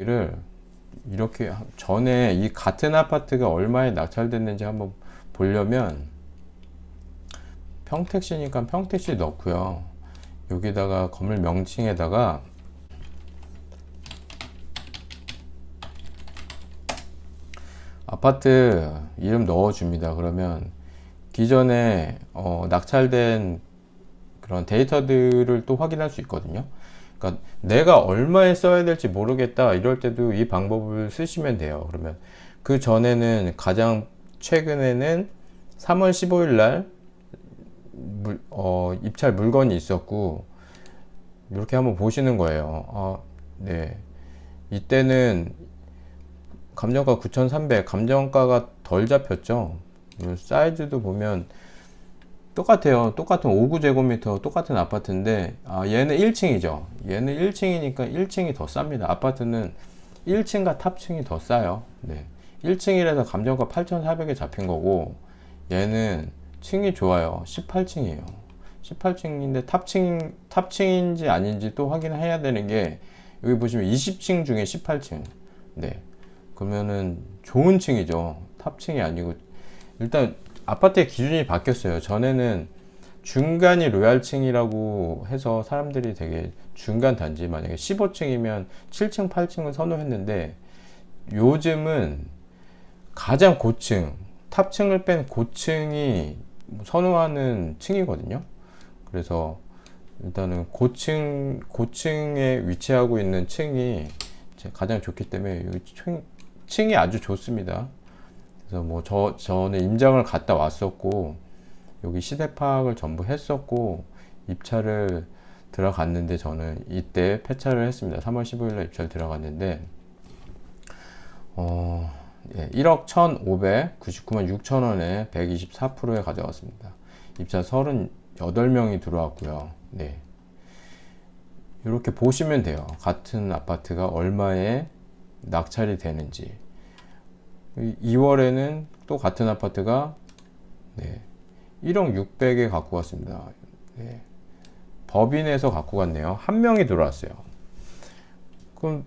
를 이렇게 전에 이 같은 아파트가 얼마에 낙찰됐는지 한번 보려면 평택시니까 평택시 넣고요. 여기다가 건물 명칭에다가 아파트 이름 넣어줍니다. 그러면 기존에 낙찰된 그런 데이터들을 또 확인할 수 있거든요. 그러니까 내가 얼마에 써야 될지 모르겠다 이럴 때도 이 방법을 쓰시면 돼요. 그러면 그 전에는 가장 최근에는 3월 15일 날 입찰 물건이 있었고 이렇게 한번 보시는 거예요. 네. 이때는 감정가 9,300, 감정가가 덜 잡혔죠. 사이즈도 보면 똑같아요. 똑같은 5구제곱미터 똑같은 아파트인데 얘는 1층이죠. 얘는 1층이니까 1층이 더 쌉니다. 아파트는 1층과 탑층이 더 싸요. 네. 1층이라서 감정가 8,400에 잡힌 거고 얘는 층이 좋아요. 18층이에요. 18층인데 탑층인지 아닌지 또 확인해야 되는 게 여기 보시면 20층 중에 18층. 네. 그러면은 좋은 층이죠. 탑층이 아니고 일단 아파트의 기준이 바뀌었어요. 전에는 중간이 로얄층이라고 해서 사람들이 되게 중간 단지 만약에 15층이면 7층, 8층을 선호했는데 요즘은 가장 고층, 탑층을 뺀 고층이 선호하는 층이거든요. 그래서 일단은 고층에 위치하고 있는 층이 가장 좋기 때문에 층이 아주 좋습니다. 그래서 뭐 저는 임장을 갔다 왔었고 여기 시세 파악을 전부 했었고 입찰을 들어갔는데 저는 이때 폐차를 했습니다. 3월 15일날 입찰 들어갔는데 1억 1,599만 6천 원에 124%에 가져갔습니다. 입찰 38명이 들어왔고요. 네. 이렇게 보시면 돼요. 같은 아파트가 얼마에 낙찰이 되는지. 2월에는 또 같은 아파트가 1억 600에 갖고 갔습니다. 네. 법인에서 갖고 갔네요. 한 명이 들어왔어요. 그럼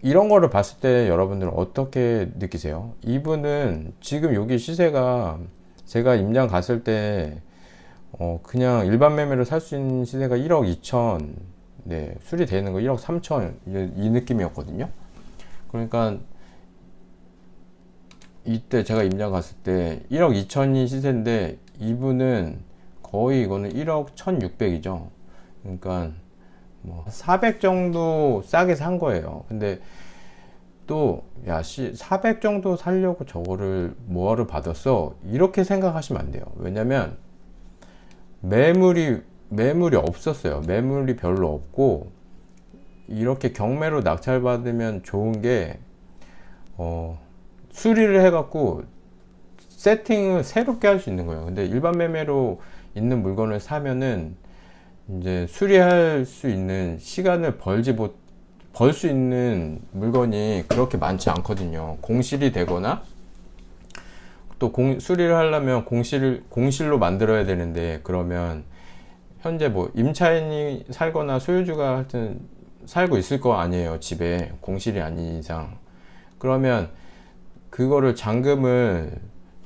이런 거를 봤을 때 여러분들은 어떻게 느끼세요? 이분은 지금 여기 시세가 제가 임장 갔을 때 그냥 일반 매매로 살 수 있는 시세가 1억 2천, 네, 수리되는 거 1억 3천 이 느낌이었거든요. 그러니까 이때 제가 임장 갔을 때 1억 2천이 시세인데 이분은 거의 이거는 1억 1,600이죠. 그러니까 뭐 400 정도 싸게 산 거예요. 근데 또 400 정도 살려고 저거를 뭐하러 받았어? 이렇게 생각하시면 안 돼요. 왜냐면 매물이 없었어요. 매물이 별로 없고 이렇게 경매로 낙찰받으면 좋은 게 수리를 해갖고 세팅을 새롭게 할 수 있는 거예요. 근데 일반 매매로 있는 물건을 사면은 이제 수리할 수 있는 시간을 벌 수 있는 물건이 그렇게 많지 않거든요. 공실이 되거나 또 수리를 하려면 공실로 만들어야 되는데 그러면 현재 뭐 임차인이 살거나 소유주가 하여튼 살고 있을 거 아니에요. 집에 공실이 아닌 이상. 그러면 그거를 잔금을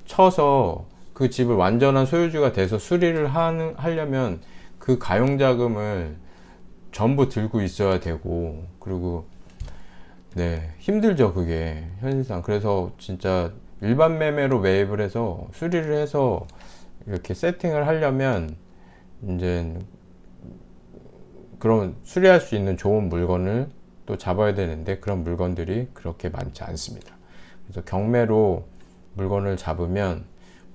쳐서 그 집을 완전한 소유주가 돼서 수리를 하려면 그 가용자금을 전부 들고 있어야 되고 그리고 네 힘들죠 그게 현실상. 그래서 진짜 일반 매매로 매입을 해서 수리를 해서 이렇게 세팅을 하려면 이제 그런 수리할 수 있는 좋은 물건을 또 잡아야 되는데 그런 물건들이 그렇게 많지 않습니다. 그래서 경매로 물건을 잡으면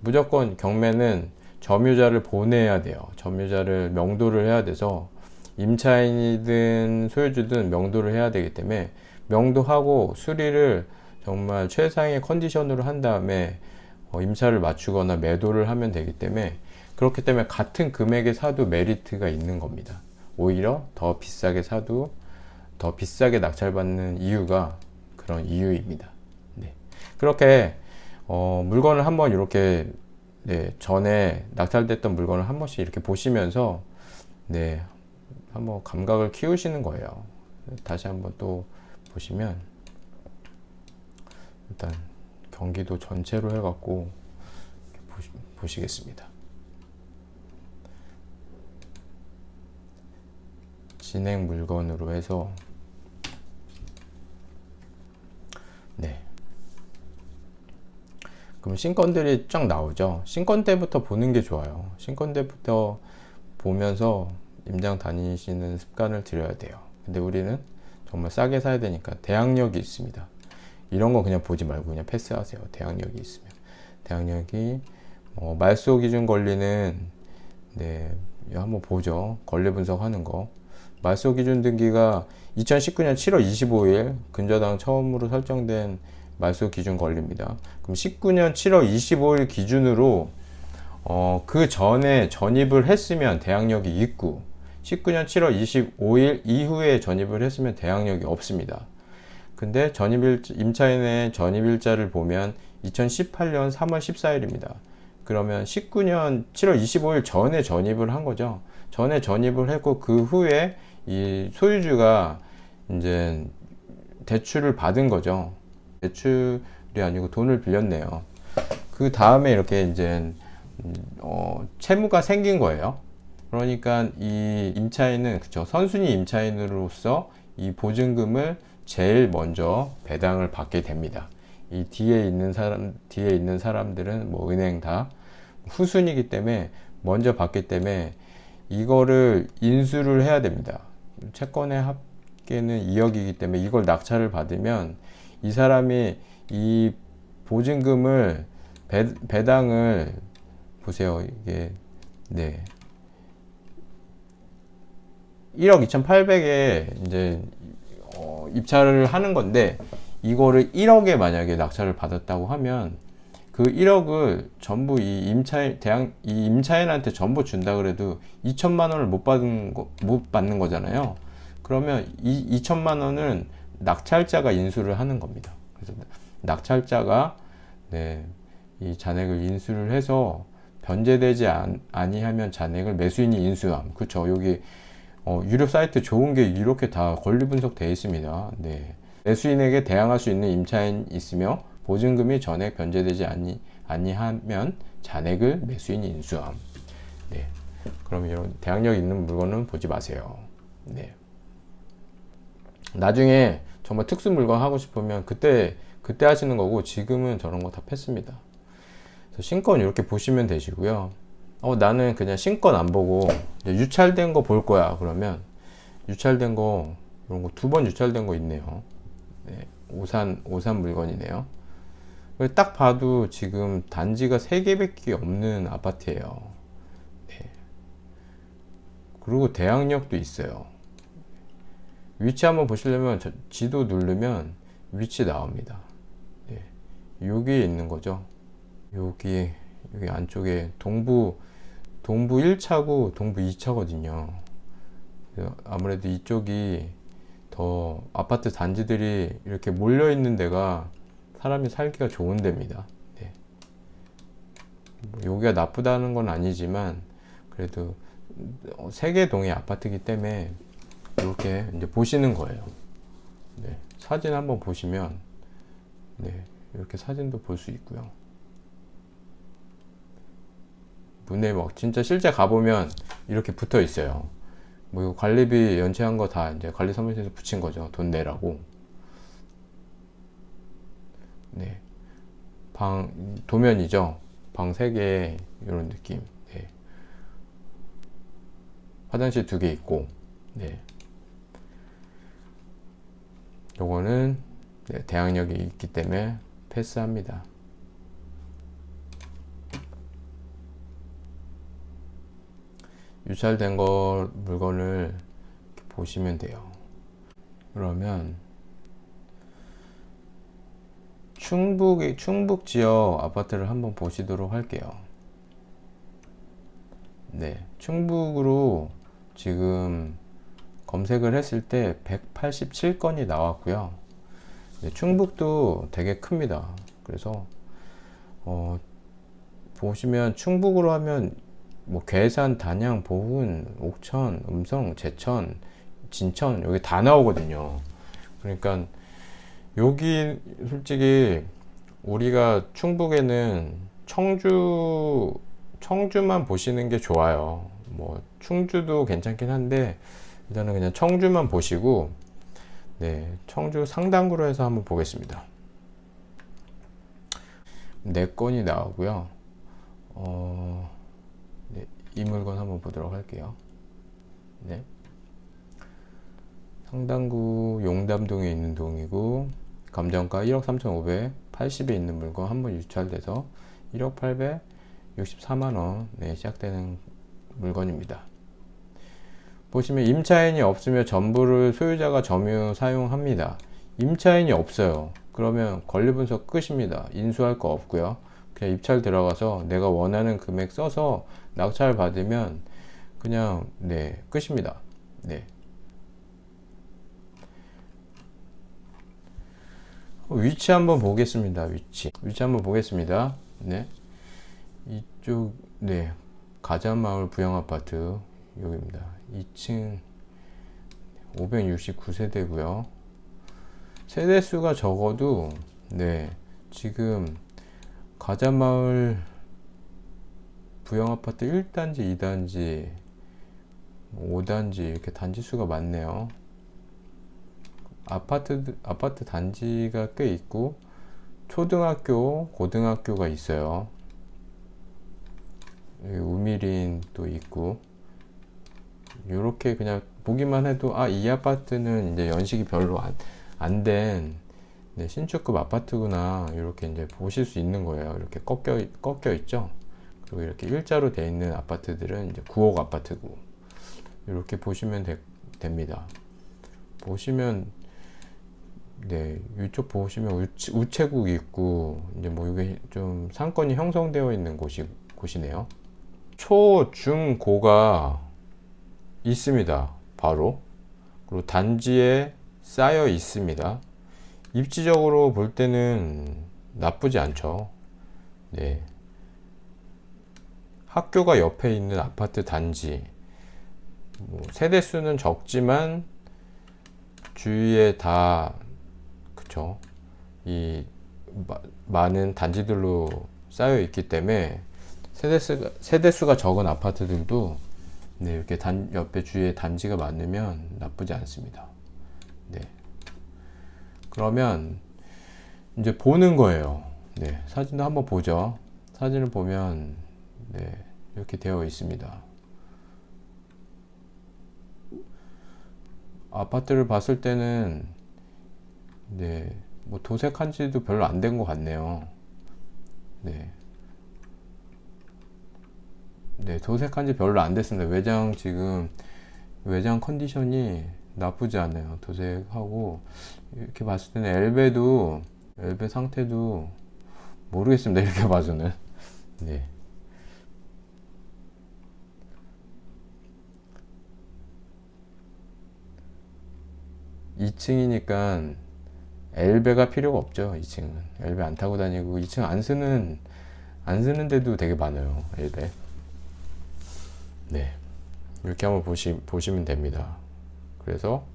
무조건 경매는 점유자를 보내야 돼요. 점유자를 명도를 해야 돼서 임차인이든 소유주든 명도를 해야 되기 때문에 명도하고 수리를 정말 최상의 컨디션으로 한 다음에 임차를 맞추거나 매도를 하면 되기 때문에 그렇기 때문에 같은 금액에 사도 메리트가 있는 겁니다. 오히려 더 비싸게 사도 더 비싸게 낙찰받는 이유가 그런 이유입니다. 네. 그렇게 물건을 한번 이렇게 전에 낙찰됐던 물건을 한 번씩 이렇게 보시면서 한번 감각을 키우시는 거예요. 다시 한번 또 보시면 일단 경기도 전체로 해갖고 보시겠습니다. 진행 물건으로 해서 네. 그럼 신건들이 쫙 나오죠. 신건 때부터 보는 게 좋아요. 신건 때부터 보면서 임장 다니시는 습관을 들여야 돼요. 근데 우리는 정말 싸게 사야 되니까 대항력이 있습니다. 이런 거 그냥 보지 말고 그냥 패스하세요. 대항력이 있으면. 대항력이 말소 기준 권리는 네, 한번 보죠. 권리 분석하는 거. 말소 기준 등기가 2019년 7월 25일 근저당 처음으로 설정된 말소 기준 권리입니다. 그럼 19년 7월 25일 기준으로 그 전에 전입을 했으면 대항력이 있고 19년 7월 25일 이후에 전입을 했으면 대항력이 없습니다. 근데 임차인의 전입일자를 보면 2018년 3월 14일입니다. 그러면 19년 7월 25일 전에 전입을 한 거죠. 전에 전입을 했고 그 후에 이 소유주가 이제 대출을 받은 거죠. 대출이 아니고 돈을 빌렸네요. 그 다음에 이렇게 이제 채무가 생긴 거예요. 그러니까 이 임차인은 그쵸, 선순위 임차인으로서 이 보증금을 제일 먼저 배당을 받게 됩니다. 이 뒤에 있는 사람들은 뭐 은행 다 후순위이기 때문에 먼저 받기 때문에 이거를 인수를 해야 됩니다. 채권의 합계는 2억이기 때문에 이걸 낙찰을 받으면 이 사람이 이 보증금을 배당을 보세요. 이게 네 1억 2,800에 이제 입찰을 하는 건데 이거를 1억에 만약에 낙찰을 받았다고 하면 그 1억을 전부 이 임차인한테 전부 준다 그래도 2천만 원을 못 받는 거잖아요. 그러면 이 2천만 원은 낙찰자가 인수를 하는 겁니다. 그래서 낙찰자가 네, 이 잔액을 인수를 해서 변제되지 아니하면 잔액을 매수인이 인수함. 그쵸? 여기 유료 사이트 좋은 게 이렇게 다 권리 분석되어 있습니다. 네. 매수인에게 대항할 수 있는 임차인 있으며 보증금이 전액 변제되지 아니하면 잔액을 매수인이 인수함. 네. 그럼 이런 대항력 있는 물건은 보지 마세요. 네. 나중에 정말 특수 물건 하고 싶으면 그때 하시는 거고 지금은 저런 거 다 패스입니다. 그래서 신건 이렇게 보시면 되시고요. 나는 그냥 신건 안 보고 유찰된 거 볼 거야. 그러면 유찰된 거 이런 거 2번 유찰된 거 있네요. 네, 오산 물건이네요. 딱 봐도 지금 단지가 3개밖에 없는 아파트예요. 네. 그리고 대항력도 있어요. 위치 한번 보시려면 지도 누르면 위치 나옵니다. 네. 여기에 있는 거죠. 여기 안쪽에 동부 1차고 동부 2차거든요. 아무래도 이쪽이 더 아파트 단지들이 이렇게 몰려 있는 데가 사람이 살기가 좋은 데입니다. 네. 여기가 나쁘다는 건 아니지만 그래도 3개 동의 아파트이기 때문에 이렇게 이제 보시는 거예요. 네. 사진 한번 보시면 네. 이렇게 사진도 볼 수 있고요. 문에 막 진짜 실제 가보면 이렇게 붙어 있어요. 뭐 이거 관리비 연체한 거 다 이제 관리사무소에서 붙인 거죠. 돈 내라고. 네. 도면이죠. 방 3개 이런 느낌. 네. 화장실 2개 있고. 네. 요거는 네, 대항력이 있기 때문에 패스합니다. 유찰된 물건을 보시면 돼요. 그러면 충북 지역 아파트를 한번 보시도록 할게요. 네, 충북으로 지금 검색을 했을 때 187건이 나왔고요. 네, 충북도 되게 큽니다. 그래서 보시면 충북으로 하면 뭐 괴산, 단양, 보훈, 옥천, 음성, 제천, 진천 여기 다 나오거든요. 그러니까 여기 솔직히 우리가 충북에는 청주만 보시는 게 좋아요. 뭐 충주도 괜찮긴 한데 일단은 그냥 청주만 보시고, 네, 청주 상당구로 해서 한번 보겠습니다. 네 건이 나오고요. 네, 이 물건 한번 보도록 할게요. 네. 상당구 용담동에 있는 동이고, 감정가 1억 3,580에 있는 물건 한번 유찰돼서 1억 864만원 네, 시작되는 물건입니다. 보시면 임차인이 없으며 전부를 소유자가 점유 사용합니다. 임차인이 없어요. 그러면 권리분석 끝입니다. 인수할 거 없고요. 그냥 입찰 들어가서 내가 원하는 금액 써서 낙찰 받으면 그냥 네, 끝입니다. 네. 위치 한번 보겠습니다. 위치 한번 보겠습니다. 네. 이쪽, 네. 가자마을 부영아파트, 여기입니다. 2층 569세대고요. 세대수가 적어도, 네. 지금 가자마을 부영아파트 1단지, 2단지, 5단지, 이렇게 단지 수가 많네요. 아파트 단지가 꽤 있고, 초등학교, 고등학교가 있어요. 우미린도 있고, 이렇게 그냥 보기만 해도 이 아파트는 이제 연식이 별로 안 된 신축급 아파트구나, 이렇게 이제 보실 수 있는 거예요. 이렇게 꺾여 있죠. 그리고 이렇게 일자로 돼 있는 아파트들은 이제 9억 아파트고, 이렇게 보시면 됩니다. 보시면, 네, 이쪽 보시면 우체국이 있고, 이제 뭐 이게 좀 상권이 형성되어 있는 곳이네요. 초, 중, 고가 있습니다. 바로. 그리고 단지에 쌓여 있습니다. 입지적으로 볼 때는 나쁘지 않죠. 네. 학교가 옆에 있는 아파트 단지. 세대수는 적지만 주위에 다, 그쵸. 많은 단지들로 쌓여 있기 때문에 세대수가 적은 아파트들도 네, 이렇게 옆에 주위에 단지가 많으면 나쁘지 않습니다. 네. 그러면 이제 보는 거예요. 네, 사진도 한번 보죠. 사진을 보면 네, 이렇게 되어 있습니다. 아파트를 봤을 때는 네, 뭐 도색한 지도 별로 안 된 것 같네요. 네. 네, 도색한 지 별로 안 됐습니다. 외장 컨디션이 나쁘지 않아요. 도색하고, 이렇게 봤을 때는 엘베 상태도 모르겠습니다. 이렇게 봐서는. 네. 2층이니까 엘베가 필요가 없죠. 2층은. 엘베 안 타고 다니고, 2층 안 쓰는 데도 되게 많아요. 엘베. 네. 이렇게 한번 보시면 됩니다. 그래서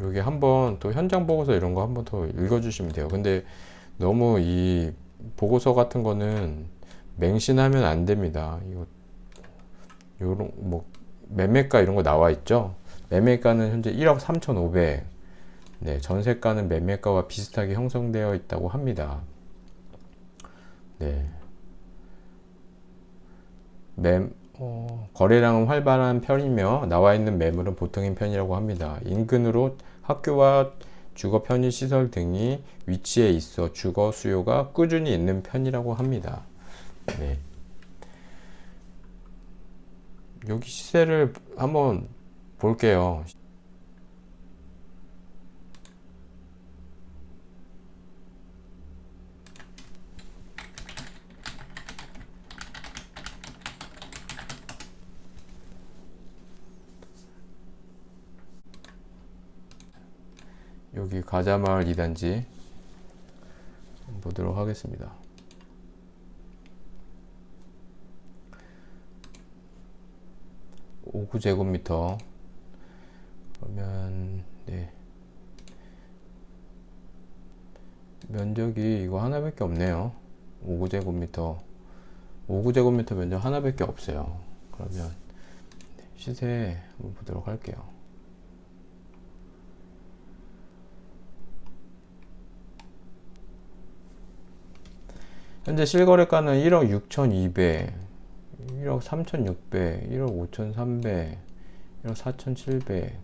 여기 한번 또 현장 보고서 이런 거 한번 더 읽어주시면 돼요. 근데 너무 이 보고서 같은 거는 맹신하면 안 됩니다. 요런 뭐 매매가 이런 거 나와 있죠. 매매가는 현재 1억 3,500. 네, 전세가는 매매가와 비슷하게 형성되어 있다고 합니다. 네. 거래량은 활발한 편이며 나와 있는 매물은 보통인 편이라고 합니다. 인근으로 학교와 주거 편의 시설 등이 위치해 있어 주거 수요가 꾸준히 있는 편이라고 합니다. 네. 여기 시세를 한번 볼게요. 여기 가자마을 2단지 보도록 하겠습니다. (5제곱미터) 그러면 네, 면적이 이거 하나밖에 없네요. 5제곱미터 5제곱미터 면적 하나밖에 없어요. 그러면 시세 한번 보도록 할게요. 현재 실거래가는 1억 6,200, 1억 3,600, 1억 5,300, 1억 4,700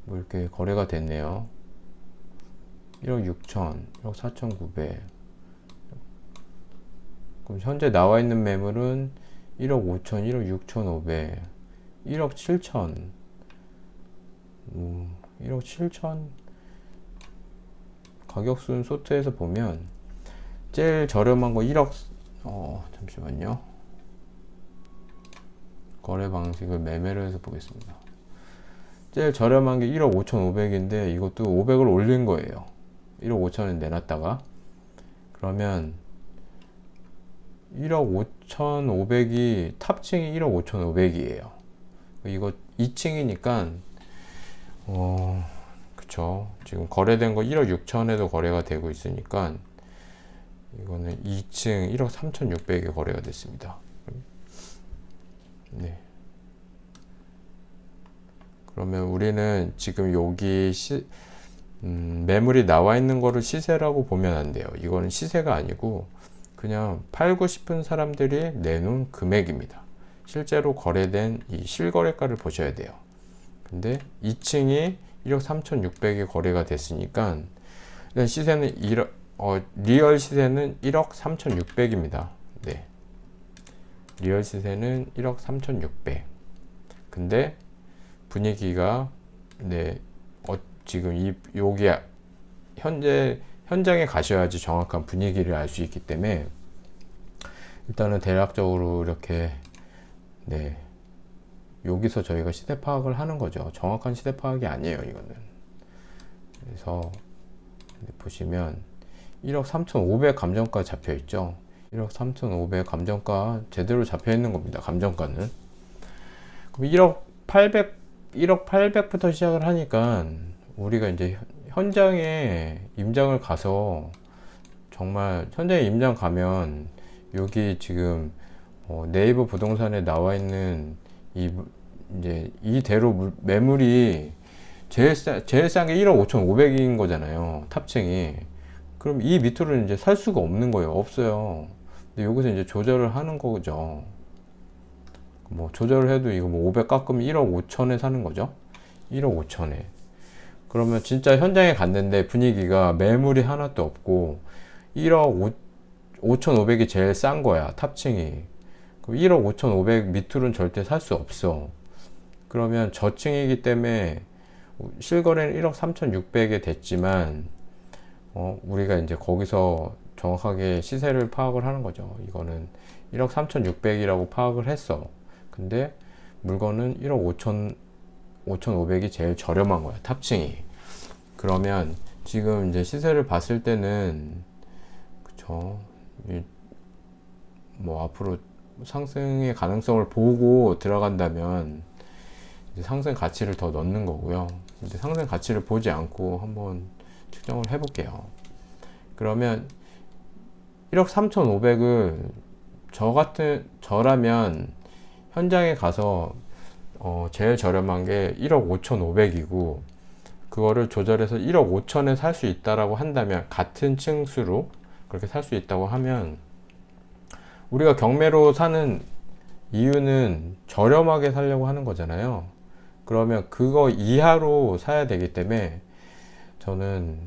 뭐 이렇게 거래가 됐네요. 1억 6천, 1억 4,900. 그럼 현재 나와 있는 매물은 1억 5천, 1억 6,500, 1억 7천, 1억 7천. 가격순 소트에서 보면 제일 저렴한 거 1억, 잠시만요. 거래 방식을 매매로 해서 보겠습니다. 제일 저렴한 게 1억 5,500인데 이것도 500을 올린 거예요. 1억 5천원 내놨다가. 그러면 1억 5,500이 탑층이 1억 5,500이에요. 이거 2층이니까 그쵸. 지금 거래된 거 1억 6천에도 거래가 되고 있으니까 이거는 2층 1억 3,600에 거래가 됐습니다. 네. 그러면 우리는 지금 여기 매물이 나와 있는 거를 시세라고 보면 안 돼요. 이거는 시세가 아니고 그냥 팔고 싶은 사람들이 내놓은 금액입니다. 실제로 거래된 이 실거래가를 보셔야 돼요. 근데 2층이 1억 3,600에 거래가 됐으니까 일단 시세는 리얼 시세는 1억 3,600입니다. 네. 리얼 시세는 1억 3,600. 근데 분위기가 지금 여기 현장에 가셔야지 정확한 분위기를 알 수 있기 때문에 일단은 대략적으로 이렇게 여기서 저희가 시세 파악을 하는 거죠. 정확한 시세 파악이 아니에요, 이거는. 그래서 보시면 1억 3,500 감정가 잡혀 있죠. 1억 3,500 감정가 제대로 잡혀 있는 겁니다. 감정가는. 그럼 1억 800부터 시작을 하니까 우리가 이제 현장에 임장을 가서 정말 현장에 임장 가면 여기 지금 네이버 부동산에 나와 있는 이대로 매물이 제일 싼 게 1억 5,500인 거잖아요. 탑층이. 그럼 이 밑으로는 이제 살 수가 없는 거예요. 없어요. 근데 여기서 이제 조절을 하는 거죠. 뭐 조절을 해도 이거 뭐 500 깎으면 1억 5천에 사는 거죠. 1억 5천에. 그러면 진짜 현장에 갔는데 분위기가 매물이 하나도 없고 1억 5,500이 제일 싼 거야. 탑층이. 그럼 1억 5,500 밑으로는 절대 살 수 없어. 그러면 저층이기 때문에 실거래는 1억 3,600에 됐지만 우리가 이제 거기서 정확하게 시세를 파악을 하는 거죠. 이거는 1억 3,600이라고 파악을 했어. 근데 물건은 1억 5,500이 제일 저렴한 거야. 탑층이. 그러면 지금 이제 시세를 봤을 때는 그쵸. 뭐 앞으로 상승의 가능성을 보고 들어간다면 이제 상승 가치를 더 넣는 거고요. 이제 상승 가치를 보지 않고 한번 측정을 해 볼게요. 그러면 1억 3,500을 저라면 현장에 가서 제일 저렴한 게 1억 5,500이고 그거를 조절해서 1억 5천에 살 수 있다라고 한다면 같은 층수로 그렇게 살 수 있다고 하면 우리가 경매로 사는 이유는 저렴하게 살려고 하는 거잖아요. 그러면 그거 이하로 사야 되기 때문에 저는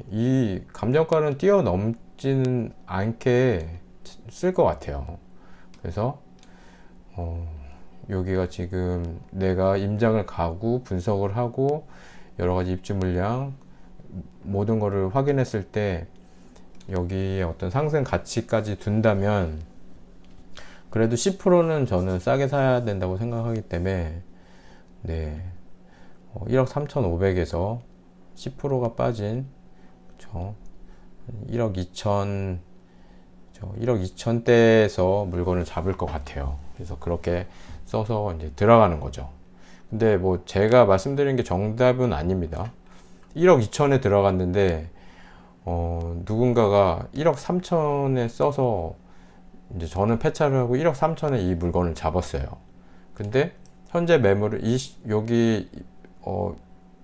이 감정가는 뛰어넘지는 않게 쓸 것 같아요. 그래서 여기가 지금 내가 임장을 가고 분석을 하고 여러 가지 입주 물량 모든 거를 확인했을 때 여기에 어떤 상승 가치까지 둔다면 그래도 10%는 저는 싸게 사야 된다고 생각하기 때문에 1억 3,500에서 10%가 빠진 1억 2천 1억 2천대에서 물건을 잡을 것 같아요. 그래서 그렇게 써서 이제 들어가는 거죠. 근데 뭐 제가 말씀드린 게 정답은 아닙니다. 1억 2천에 들어갔는데 누군가가 1억 3천에 써서 이제 저는 폐차를 하고 1억 3천에 이 물건을 잡았어요. 근데 현재 매물을 여기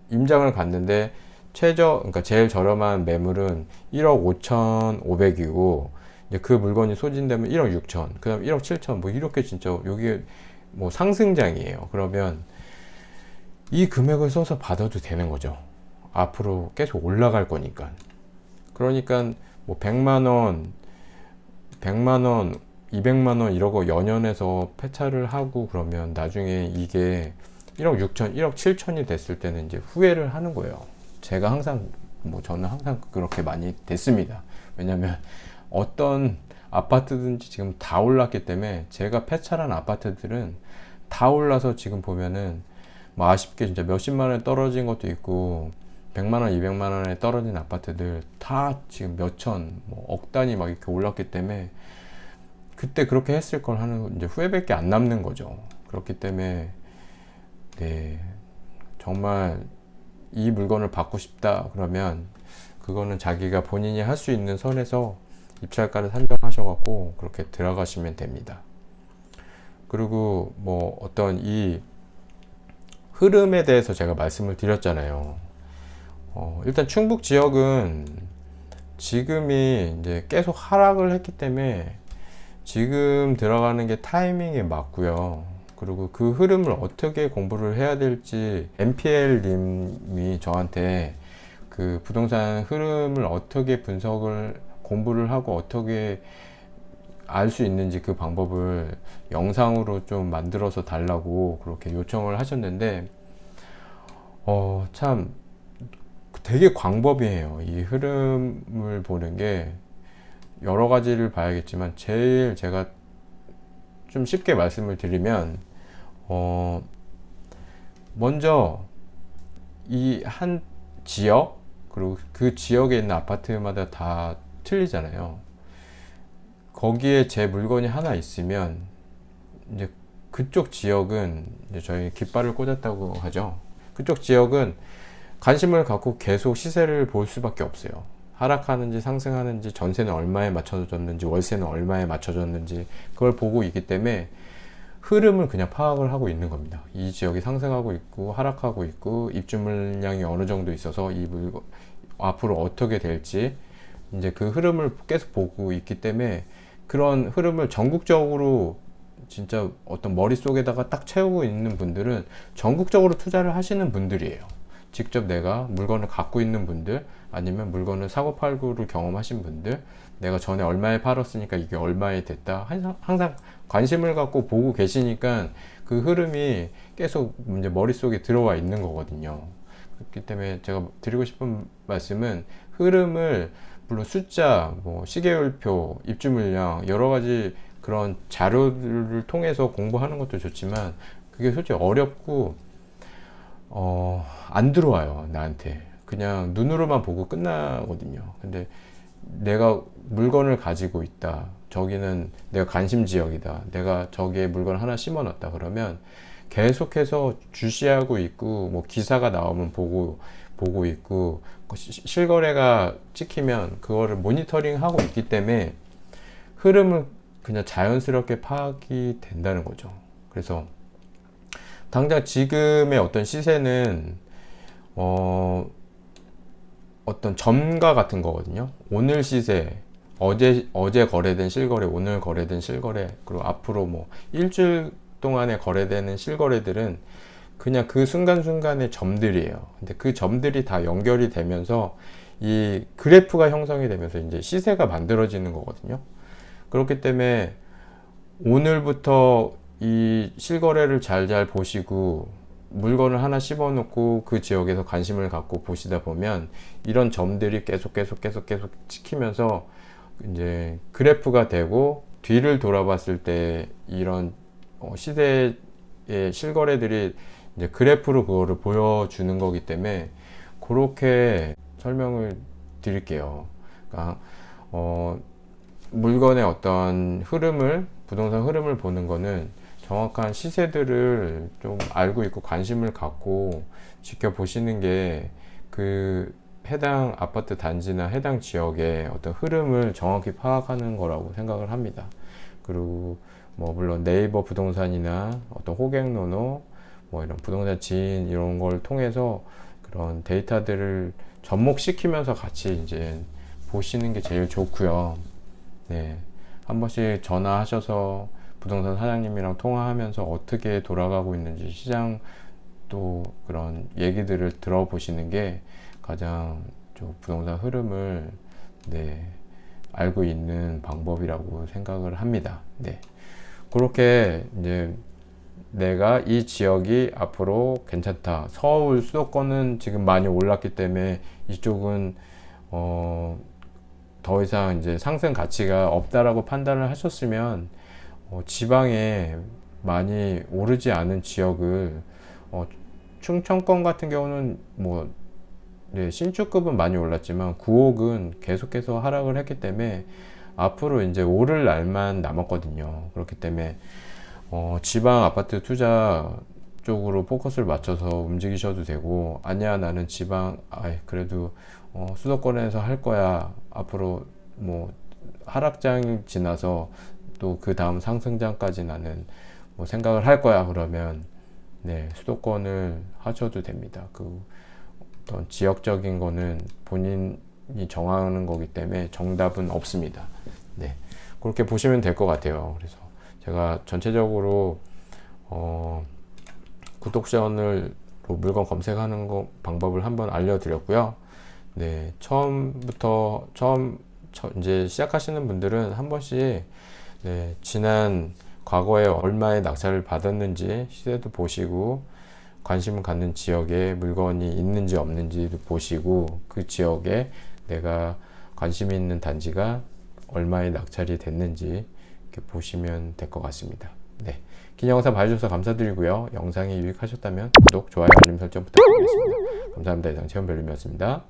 임장을 갔는데 그러니까 제일 저렴한 매물은 1억 5,500이고 이제 그 물건이 소진되면 1억 6천, 그다음 1억 7천 뭐 이렇게 진짜 여기 뭐 상승장이에요. 그러면 이 금액을 써서 받아도 되는 거죠. 앞으로 계속 올라갈 거니까. 그러니까 뭐 100만 원, 100만 원, 200만 원 이러고 연연해서 폐차를 하고 그러면 나중에 이게 1억 6천, 1억 7천이 됐을 때는 이제 후회를 하는 거예요. 제가 항상 저는 항상 그렇게 많이 됐습니다. 왜냐면 어떤 아파트든지 지금 다 올랐기 때문에 제가 폐차한 아파트들은 다 올라서 지금 보면은 뭐 아쉽게 진짜 몇십만 원에 떨어진 것도 있고 100만 원, 200만 원에 떨어진 아파트들 다 지금 몇천, 뭐 억 단위 막 이렇게 올랐기 때문에 그때 그렇게 했을 걸 하는 이제 후회밖에 안 남는 거죠. 그렇기 때문에 네, 정말 이 물건을 받고 싶다 그러면 그거는 자기가 본인이 할 수 있는 선에서 입찰가를 산정하셔갖고 그렇게 들어가시면 됩니다. 그리고 뭐 어떤 이 흐름에 대해서 제가 말씀을 드렸잖아요. 일단 충북 지역은 지금이 이제 계속 하락을 했기 때문에 지금 들어가는 게 타이밍에 맞고요. 그리고 그 흐름을 어떻게 공부를 해야 될지 MPL 님이 저한테 그 부동산 흐름을 어떻게 공부를 하고 어떻게 알 수 있는지 그 방법을 영상으로 좀 만들어서 달라고 그렇게 요청을 하셨는데 참 되게 광범위해요. 이 흐름을 보는 게 여러 가지를 봐야겠지만 제일 제가 좀 쉽게 말씀을 드리면 먼저 이 한 지역 그리고 그 지역에 있는 아파트마다 다 틀리잖아요. 거기에 제 물건이 하나 있으면 이제 그쪽 지역은 이제 저희 깃발을 꽂았다고 하죠. 그쪽 지역은 관심을 갖고 계속 시세를 볼 수밖에 없어요. 하락하는지 상승하는지 전세는 얼마에 맞춰졌는지 월세는 얼마에 맞춰졌는지 그걸 보고 있기 때문에 흐름을 그냥 파악을 하고 있는 겁니다. 이 지역이 상승하고 있고 하락하고 있고 입주 물량이 어느 정도 있어서 이 물건 앞으로 어떻게 될지 이제 그 흐름을 계속 보고 있기 때문에 그런 흐름을 전국적으로 진짜 어떤 머릿속에다가 딱 채우고 있는 분들은 전국적으로 투자를 하시는 분들이에요. 직접 내가 물건을 갖고 있는 분들 아니면 물건을 사고 팔고를 경험하신 분들 내가 전에 얼마에 팔았으니까 이게 얼마에 됐다 항상 관심을 갖고 보고 계시니까 그 흐름이 계속 이제 머릿속에 들어와 있는 거거든요. 그렇기 때문에 제가 드리고 싶은 말씀은 흐름을 물론 숫자, 뭐 시계열표, 입주 물량 여러 가지 그런 자료들을 통해서 공부하는 것도 좋지만 그게 솔직히 어렵고 안 들어와요. 나한테 그냥 눈으로만 보고 끝나거든요. 근데 내가 물건을 가지고 있다, 저기는 내가 관심 지역이다, 내가 저기에 물건을 하나 심어 놨다 그러면 계속해서 주시하고 있고 뭐 기사가 나오면 보고 있고 실거래가 찍히면 그거를 모니터링 하고 있기 때문에 흐름을 그냥 자연스럽게 파악이 된다는 거죠. 그래서 당장 지금의 어떤 시세는 어떤 점과 같은 거거든요. 오늘 시세, 어제 거래된 실거래, 오늘 거래된 실거래, 그리고 앞으로 뭐 일주일 동안에 거래되는 실거래들은 그냥 그 순간순간의 점들이에요. 근데 그 점들이 다 연결이 되면서 이 그래프가 형성이 되면서 이제 시세가 만들어지는 거거든요. 그렇기 때문에 오늘부터 이 실거래를 잘 보시고 물건을 하나 씹어 놓고 그 지역에서 관심을 갖고 보시다 보면 이런 점들이 계속 찍히면서 이제 그래프가 되고 뒤를 돌아봤을 때 이런 시세의 실거래들이 이제 그래프로 그거를 보여주는 거기 때문에 그렇게 설명을 드릴게요. 그러니까 물건의 어떤 흐름을, 부동산 흐름을 보는 거는 정확한 시세들을 좀 알고 있고 관심을 갖고 지켜보시는 게 그 해당 아파트 단지나 해당 지역의 어떤 흐름을 정확히 파악하는 거라고 생각을 합니다. 그리고 뭐 물론 네이버 부동산이나 어떤 호갱노노 뭐 이런 부동산 지인 이런 걸 통해서 그런 데이터들을 접목시키면서 같이 이제 보시는 게 제일 좋고요. 네, 한 번씩 전화하셔서 부동산 사장님이랑 통화하면서 어떻게 돌아가고 있는지 시장 또 그런 얘기들을 들어보시는 게 가장 좀 부동산 흐름을 네, 알고 있는 방법이라고 생각을 합니다. 네, 그렇게 이제 내가 이 지역이 앞으로 괜찮다. 서울 수도권은 지금 많이 올랐기 때문에 이쪽은 더 이상 이제 상승 가치가 없다라고 판단을 하셨으면 지방에 많이 오르지 않은 지역을 충청권 같은 경우는 뭐 네, 신축급은 많이 올랐지만 구옥은 계속해서 하락을 했기 때문에 앞으로 이제 오를 날만 남았거든요. 그렇기 때문에 지방 아파트 투자 쪽으로 포커스를 맞춰서 움직이셔도 되고, 아니야 나는 지방 그래도 수도권에서 할 거야, 앞으로 뭐 하락장이 지나서 또 그 다음 상승장까지 나는 뭐 생각을 할 거야, 그러면 네, 수도권을 하셔도 됩니다. 그 어떤 지역적인 거는 본인이 정하는 거기 때문에 정답은 없습니다. 네, 그렇게 보시면 될 것 같아요. 그래서 제가 전체적으로 구독션을 물건 검색하는 거 방법을 한번 알려드렸고요. 네, 이제 시작하시는 분들은 한 번씩 네, 지난 과거에 얼마의 낙찰을 받았는지 시세도 보시고, 관심 갖는 지역에 물건이 있는지 없는지도 보시고, 그 지역에 내가 관심이 있는 단지가 얼마의 낙찰이 됐는지 이렇게 보시면 될 것 같습니다. 네, 긴 영상 봐주셔서 감사드리고요. 영상이 유익하셨다면 구독, 좋아요, 알림 설정 부탁드리겠습니다. 감사합니다. 이상 채원별님이었습니다.